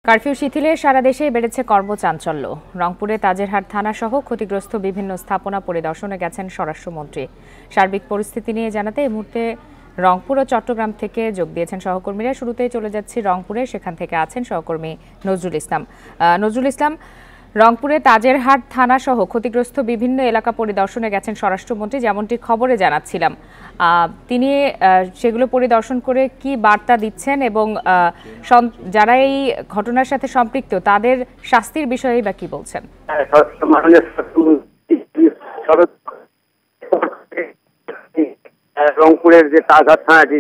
Curfew শিথিলে সারা দেশে বেড়েছে কর্মচাঞ্চল্য। রংপুরে তাজেরহাট থানা সহ ক্ষতিগ্রস্ত বিভিন্ন স্থাপনা পরিদর্শনে গেছেন স্বরাষ্ট্রমন্ত্রী। সার্বিক পরিস্থিতি নিয়ে জানাতে এই মুহূর্তে রংপুর ও চট্টগ্রাম থেকে যোগ দিয়েছেন সহকর্মীরা। শুরুতেই চলে যাচ্ছি রংপুরে, সেখান থেকে আছেন সহকর্মী নজরুল ইসলাম। নজরুল ইসলাম, রংপুরে তাজেরহাট থানা সহ ক্ষতিগ্রস্ত বিভিন্ন এলাকা পরিদর্শনে গেছেন স্বরাষ্ট্রমন্ত্রী, যেমনটি খবরে জানাচ্ছিলাম। তিনি সেগুলো পরিদর্শন করে কি বার্তা দিচ্ছেন এবং যারা এই ঘটনার সাথে সম্পৃক্ত তাদের শাস্তির বিষয়ে বা কি বলছেন? রংপুরের যে তাজহাট থানাটি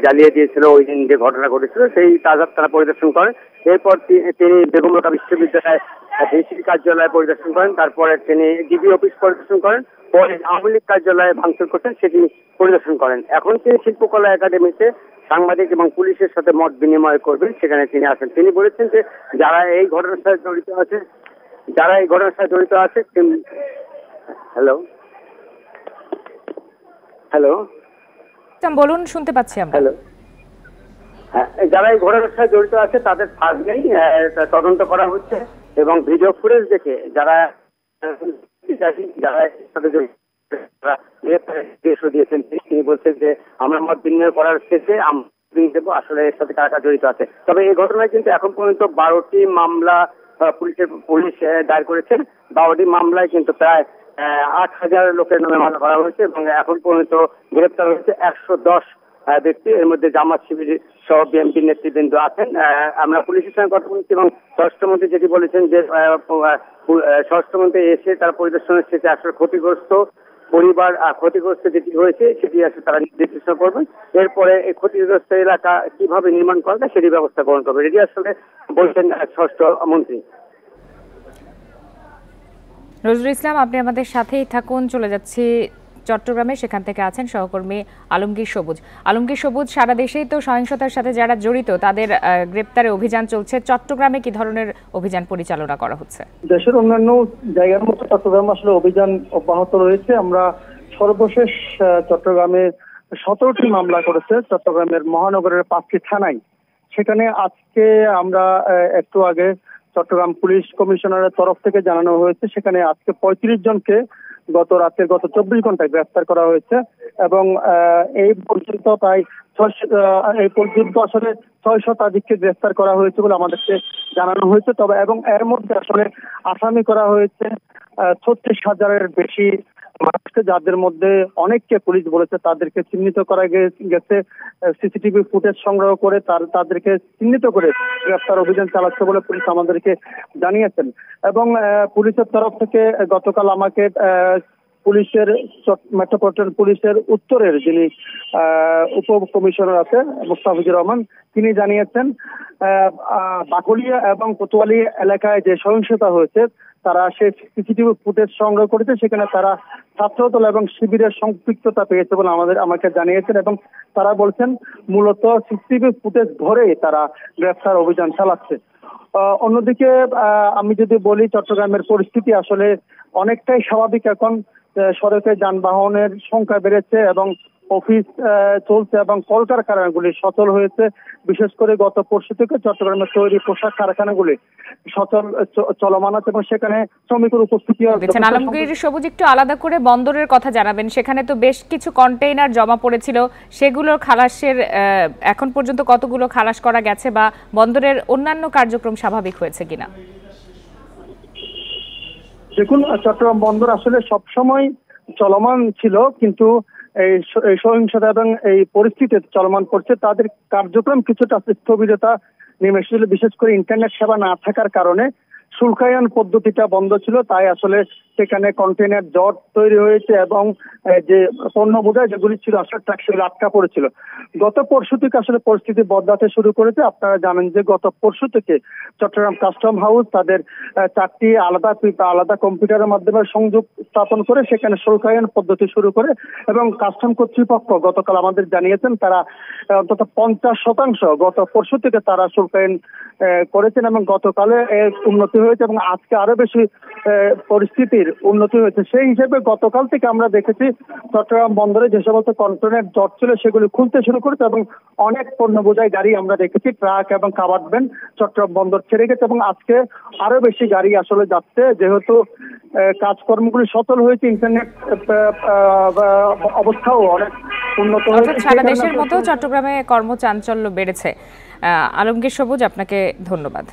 জ্বালিয়ে দিয়েছিল ওই দিন যে ঘটনা ঘটেছিল, সেই তাজহাট থানা পরিদর্শন করেন। এরপর তিনি বেগম রোকেয়া বিশ্ববিদ্যালয় ডিসি কার্যালয় পরিদর্শন করেন। তারপরে তিনি ডিবি অফিস পরিদর্শন করেন। পরে আওয়ামী লীগ কার্যালয়ে ভাঙচুর করছেন, সেটি পরিদর্শন করেন। এখন তিনি শিল্পকলা একাডেমিতে সাংবাদিক এবং পুলিশের সাথে মত বিনিময় করবেন, সেখানে তিনি আসেন। তিনি বলেছেন যে যারা এই ঘটনার সাথে জড়িত আছে হ্যালো হ্যালো বলুন, শুনতে পাচ্ছি আমরা। হ্যালো, যারা এই ঘটনার সাথে জড়িত আছে তাদের ফাঁস নেই, তদন্ত করা হচ্ছে এবং ভিডিও ফুটেজ দেখে যারা দিয়েছেন তিনি বলছেন যে আমরা মত বিনিময় করার শেষে দেবো আসলে এর সাথে কারা কারা জড়িত আছে। তবে এই ঘটনায় কিন্তু এখন পর্যন্ত 12টি মামলা পুলিশ দায়ের করেছেন। 12টি মামলায় কিন্তু প্রায় 8,000 লোকের নামে মামলা করা হয়েছে এবং এখন পর্যন্ত গ্রেপ্তার হয়েছে 110 ব্যক্তি। এর মধ্যে জামাত শিবির সহ বিএনপির নেতৃবৃন্দ আছেন। আমরা পুলিশের সঙ্গে কথা বলেছি এবং স্বরাষ্ট্রমন্ত্রী যেটি বলেছেন যে স্বরাষ্ট্রমন্ত্রী এসে তারা পরিদর্শনের শেষে আসলে ক্ষতিগ্রস্ত পরিবার ক্ষতিগ্রস্ত যেটি হয়েছে সেটি আসলে তারা নির্দেশনা করবেন। এরপরে এই ক্ষতিগ্রস্ত এলাকা কিভাবে নির্মাণ করা যায় সেটি ব্যবস্থা গ্রহণ করবে, এটি আসলে বলছেন স্বরাষ্ট্রমন্ত্রী। নজরুল ইসলাম, আপনি আমাদের সাথেই থাকুন। চলে যাচ্ছি চট্টগ্রামে, সেখান থেকে আছেন সহকর্মী আলমগীর সবুজ। আলমগীর সবুজ, সারা দেশেই তো সহিংসতার সাথে যারা জড়িত তাদের গ্রেপ্তারে অভিযান চলছে। চট্টগ্রামে কি ধরনের অভিযান পরিচালনা করা হচ্ছে? দেশের অন্যান্য জায়গার মতো চট্টগ্রাম আসলে অভিযান অব্যাহত রয়েছে। আমরা সর্বশেষ চট্টগ্রামে 17টি মামলা করেছে চট্টগ্রামের মহানগরের 5টি থানায়। সেখানে আজকে আমরা একটু আগে চট্টগ্রাম পুলিশ কমিশনারের তরফ থেকে জানানো হয়েছে সেখানে আজকে 35 জনকে গত 24 ঘন্টায় গ্রেফতার করা হয়েছে এবং এই পর্যন্ত আসলে 6 শতাধিককে গ্রেফতার করা হয়েছে বলে আমাদেরকে জানানো হয়েছে। তবে এবং এর মধ্যে আসলে আসামি করা হয়েছে 36,000-এর বেশি মানুষকে, যাদের মধ্যে অনেককে পুলিশ বলেছে তাদেরকে চিহ্নিত করা গেছে। সিসিটিভি ফুটেজ সংগ্রহ করে তাদেরকে চিহ্নিত করে গ্রেফতার অভিযান চালাচ্ছে বলে পুলিশ আমাদেরকে জানিয়েছেন। এবং পুলিশের তরফ থেকে গতকাল আমাকে পুলিশের মেট্রোপলিটন পুলিশের উত্তরের যিনি উপ কমিশনার আছে মুস্তাফিজুর রহমান, তিনি জানিয়েছেন বাকলিয়া এবং কোতোয়ালি এলাকায় যে সহিংসতা হয়েছে তারা সেই সিসিটিভি ফুটেজ সংগ্রহ করেছে। সেখানে তারা ছাত্রদল এবং শিবিরের সম্পৃক্ততা পেয়েছে বলে আমাকে জানিয়েছেন এবং তারা বলছেন মূলত সিসিটিভি ফুটেজ ধরে তারা গ্রেফতার অভিযান চালাচ্ছে। অন্যদিকে আমি যদি বলি, চট্টগ্রামের পরিস্থিতি আসলে অনেকটাই স্বাভাবিক। এখন সড়কে যানবাহনের সংখ্যা বেড়েছে এবং অফিস চলছে এবং কলকারখানাগুলি সচল হয়েছে। বিশেষ করে গত পরশু থেকে চট্টগ্রামের তৈরি পোশাক কারখানাগুলি চলমান আছে এবং সেখানে শ্রমিকের উপস্থিতি। আলমগীর সবুজ, একটু আলাদা করে বন্দরের কথা জানাবেন। সেখানে তো বেশ কিছু কন্টেইনার জমা পড়েছিল, সেগুলোর খালাসের এখন পর্যন্ত কতগুলো খালাস করা গেছে বা বন্দরের অন্যান্য কার্যক্রম স্বাভাবিক হয়েছে কিনা? দেখুন, চট্টগ্রাম বন্দর আসলে সবসময় চলমান ছিল, কিন্তু এই সহিংসতা এবং এই পরিস্থিতি চলমান করছে তাদের কার্যক্রম কিছুটা স্থবিরতা নেমে এসেছিল। বিশেষ করে ইন্টারনেট সেবা না থাকার কারণে শুল্কায়ন পদ্ধতিটা বন্ধ ছিল, তাই আসলে সেখানে কন্টেইনার জট তৈরি হয়েছে এবং যে পণ্য বোঝাই যেগুলি ছিল আসলে ট্রাক সেগুলো আটকা পড়েছিল। গত পরশু থেকে আসলে পরিস্থিতি বদলাতে শুরু করেছে। আপনারা জানেন যে গত পরশু থেকে চট্টগ্রাম কাস্টম হাউস তাদের 4টি আলাদা কম্পিউটারের মাধ্যমে সংযোগ স্থাপন করে সেখানে শুল্কায়ন পদ্ধতি শুরু করে এবং কাস্টম কর্তৃপক্ষ গতকাল আমাদের জানিয়েছেন তারা অন্তত 50% গত পরশু থেকে তারা শুল্কায়ন করেছেন এবং গতকালে উন্নতি হয়েছে এবং আজকে আরো বেশি পরিস্থিতির উন্নতি হয়েছে। সেই হিসেবে গতকাল থেকে আমরা দেখেছি চট্টগ্রাম বন্দরে যে সমস্ত কন্টেইনার জট ছিল সেগুলি খুলতে শুরু করেছে এবং অনেক পণ্য বোঝাই গাড়ি আমরা দেখেছি, ট্রাক এবং কাভার্ড ভ্যান চট্টগ্রাম বন্দর ছেড়ে গেছে এবং আজকে আরো বেশি গাড়ি আসলে যাচ্ছে, যেহেতু কাজকর্মগুলি সচল হয়েছে, ইন্টারনেট অবস্থাও অনেক উন্নত হয়েছে। সারা দেশের মতো চট্টগ্রামে কর্মচাঞ্চল্য বেড়েছে। আলমগীর সবুজ, আপনাকে ধন্যবাদ।